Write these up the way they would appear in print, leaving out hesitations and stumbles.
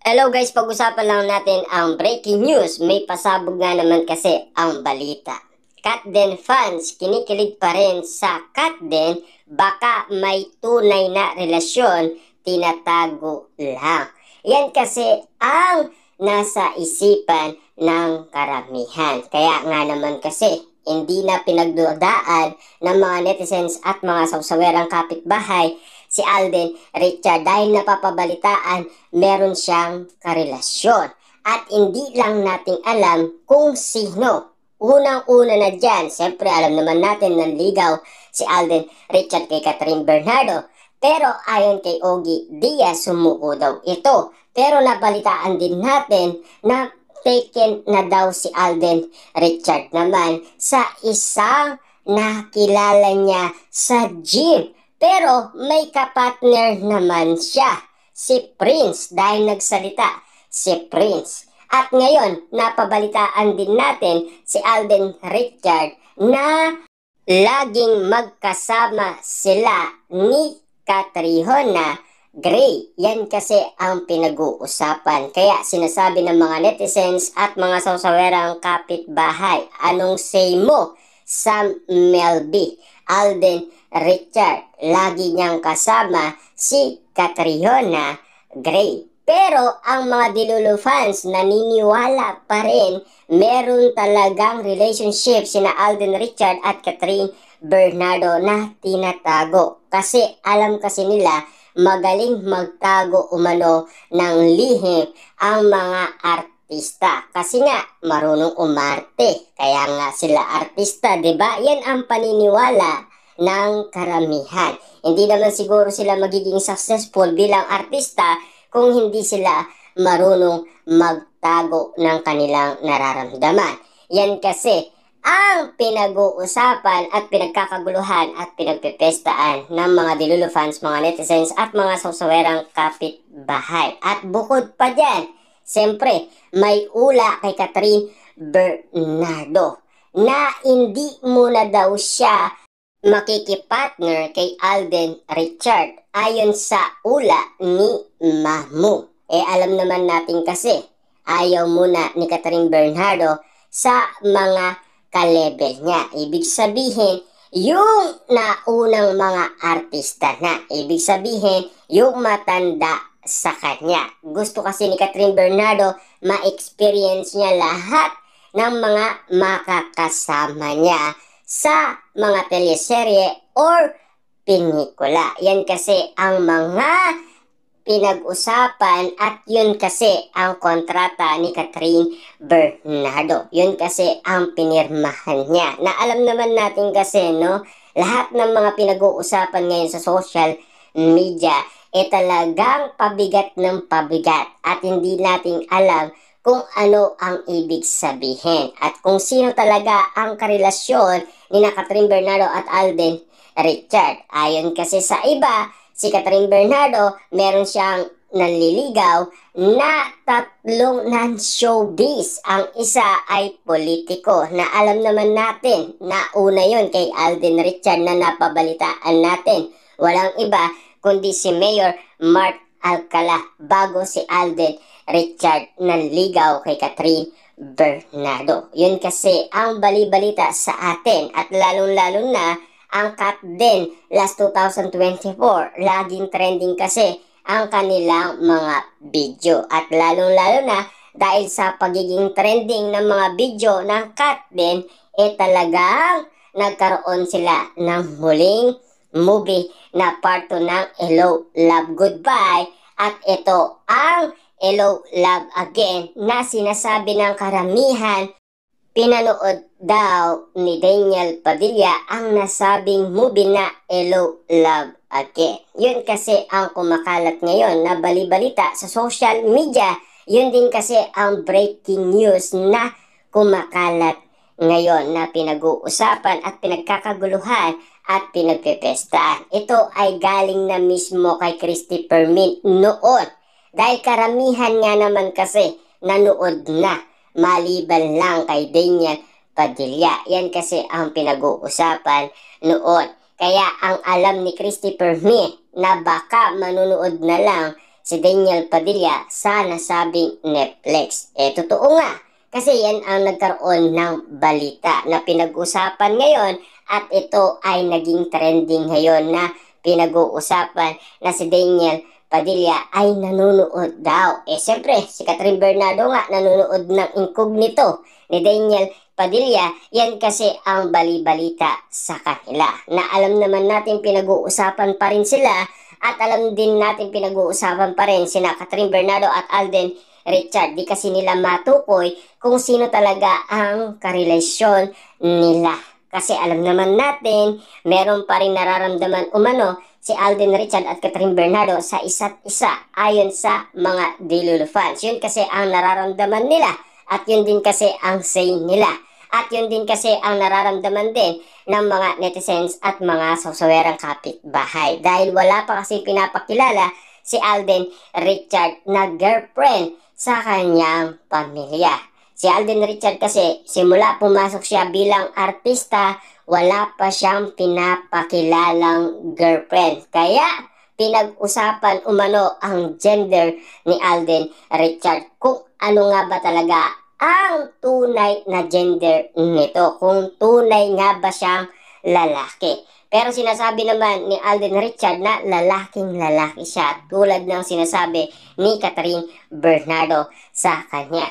Hello guys, pag-usapan lang natin ang breaking news. May pasabog nga naman kasi ang balita. Katden fans, kinikilig pa rin sa Katden, baka may tunay na relasyon, tinatago lang. Yan kasi ang nasa isipan ng karamihan. Kaya nga naman kasi, hindi na pinagdudaan ng mga netizens at mga sawsawerang kapitbahay si Alden Richard dahil napapabalitaan meron siyang karelasyon. At hindi lang nating alam kung sino. Unang-una na dyan, siyempre alam naman natin nanligaw si Alden Richard kay Catherine Bernardo. Pero ayon kay Ogie Diaz, sumuko daw ito. Pero nabalitaan din natin na taken na daw si Alden Richard naman sa isang nakilala niya sa gym. Pero may kapartner naman siya, si Prince, dahil nagsalita si Prince. At ngayon, napabalitaan din natin si Alden Richard na laging magkasama sila ni Catriona Gray. Yan kasi ang pinag-uusapan. Kaya sinasabi ng mga netizens at mga sawsawerang kapitbahay, anong say mo sa Melby? Alden Richard, lagi niyang kasama si Catriona Gray. Pero ang mga Dilulu fans naniniwala pa rin meron talagang relationship sina Alden Richard at Catherine Bernardo na tinatago. Kasi alam kasi nila magaling magtago umano ng lihim ang mga artista. Kasi nga marunong umarte. Kaya nga sila artista, 'di ba? Yan ang paniniwala ng karamihan. Hindi naman siguro sila magiging successful bilang artista kung hindi sila marunong magtago ng kanilang nararamdaman. Yan kasi ang pinag-uusapan at pinagkakaguluhan at pinagpipestaan ng mga Dilulu fans, mga netizens at mga sawsawerang kapitbahay. At bukod pa dyan, siyempre may ula kay Catherine Bernardo na hindi muna daw siya makikipartner kay Alden Richard ayon sa ula ni Mahmu. Alam naman natin kasi ayaw muna ni Catherine Bernardo sa mga ka-level niya. Ibig sabihin, yung naunang mga artista na. Ibig sabihin, yung matanda sa kanya. Gusto kasi ni Catherine Bernardo ma-experience niya lahat ng mga makakasama niya sa mga teleserye or pelikula. Yan kasi ang mga pinag-usapan at yun kasi ang kontrata ni Catherine Bernardo. Yun kasi ang pinirmahan niya. Na alam naman natin kasi, no, lahat ng mga pinag-uusapan ngayon sa social media talagang pabigat ng pabigat at hindi natin alam kung ano ang ibig sabihin at kung sino talaga ang karelasyon ni Catherine Bernardo at Alden Richard. Ayon kasi sa iba, si Catherine Bernardo, meron siyang nanliligaw na tatlong non-showbiz. Ang isa ay politiko na alam naman natin na una yun kay Alden Richard na napabalitaan natin. Walang iba kundi si Mayor Mark Alcala bago si Alden Richard nanligaw kay Catherine Bernardo. Yun kasi ang bali-balita sa atin at lalong-lalo na ang Katden last 2024, laging trending kasi ang kanilang mga video. At lalong-lalo na dahil sa pagiging trending ng mga video ng Katden, talagang nagkaroon sila ng huling movie na part 2 ng Hello, Love, Goodbye. At ito ang Hello, Love Again na sinasabi ng karamihan pinanood daw ni Daniel Padilla ang nasabing movie na Hello, Love Again. Yun kasi ang kumakalat ngayon na bali-balita sa social media. Yun din kasi ang breaking news na kumakalat ngayon na pinag-uusapan at pinagkakaguluhan at pinagpipestaan. Ito ay galing na mismo kay Christy Permin noon. Dahil karamihan nga naman kasi nanood na. Maliban lang kay Daniel Padilla. Yan kasi ang pinag-uusapan noon. Kaya ang alam ni Christy Permin na baka manunood na lang si Daniel Padilla sa nasabing Netflix. Totoo nga. Kasi yan ang nagkaroon ng balita na pinag-usapan ngayon at ito ay naging trending ngayon na pinag-uusapan na si Daniel Padilla ay nanonood daw. Siyempre, si Catherine Bernardo nga nanonood ng incognito ni Daniel Padilla. Yan kasi ang bali-balita sa kanila. Na alam naman natin pinag-uusapan pa rin sila at alam din natin pinag-uusapan pa rin sina Catherine Bernardo at Alden Richard. Di kasi nila matukoy kung sino talaga ang karelasyon nila. Kasi alam naman natin, meron pa rin nararamdaman umano si Alden Richard at Catherine Bernardo sa isa't isa ayon sa mga Delulu fans. Yun kasi ang nararamdaman nila at yun din kasi ang say nila. At yun din kasi ang nararamdaman din ng mga netizens at mga sawsawerang kapitbahay. Dahil wala pa kasi pinapakilala si Alden Richard na girlfriend sa kanyang pamilya. Si Alden Richard kasi simula pumasok siya bilang artista, wala pa siyang pinapakilalang girlfriend. Kaya pinag-usapan umano ang gender ni Alden Richard kung ano nga ba talaga ang tunay na gender nito. Kung tunay nga ba siyang lalaki. Pero sinasabi naman ni Alden Richard na lalaking lalaki siya tulad ng sinasabi ni Catherine Bernardo sa kanya.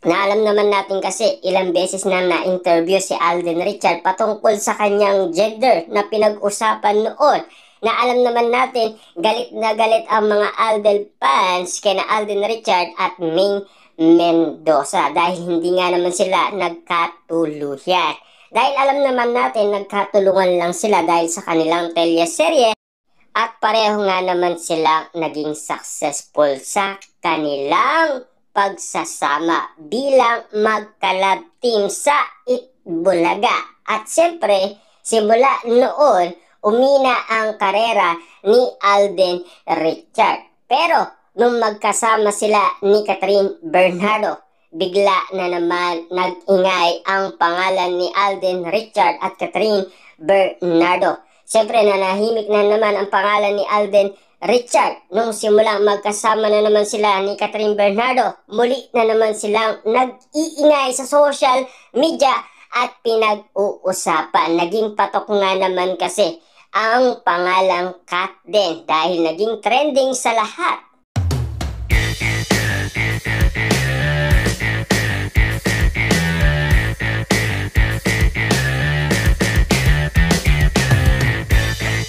Na alam naman natin kasi ilang beses na na-interview si Alden Richard patungkol sa kanyang gender na pinag-usapan noon. Na alam naman natin galit na galit ang mga Alden fans kay na Alden Richard at Ming Mendoza dahil hindi nga naman sila nagkatuluyan. Dahil alam naman natin nagkatulungan lang sila dahil sa kanilang teleserye at pareho nga naman silang naging successful sa kanilang pagsasama bilang magkalab team sa Itbulaga. At siyempre, simula noon, umina ang karera ni Alden Richard. Pero, nung magkasama sila ni Catherine Bernardo, bigla na naman nag-ingay ang pangalan ni Alden Richard at Catherine Bernardo. Siyempre, nanahimik na naman ang pangalan ni Alden Richard nung simulang magkasama na naman sila ni Catherine Bernardo. Muli na naman silang nag-iingay sa social media at pinag-uusapan. Naging patok nga naman kasi ang pangalang Kat din dahil naging trending sa lahat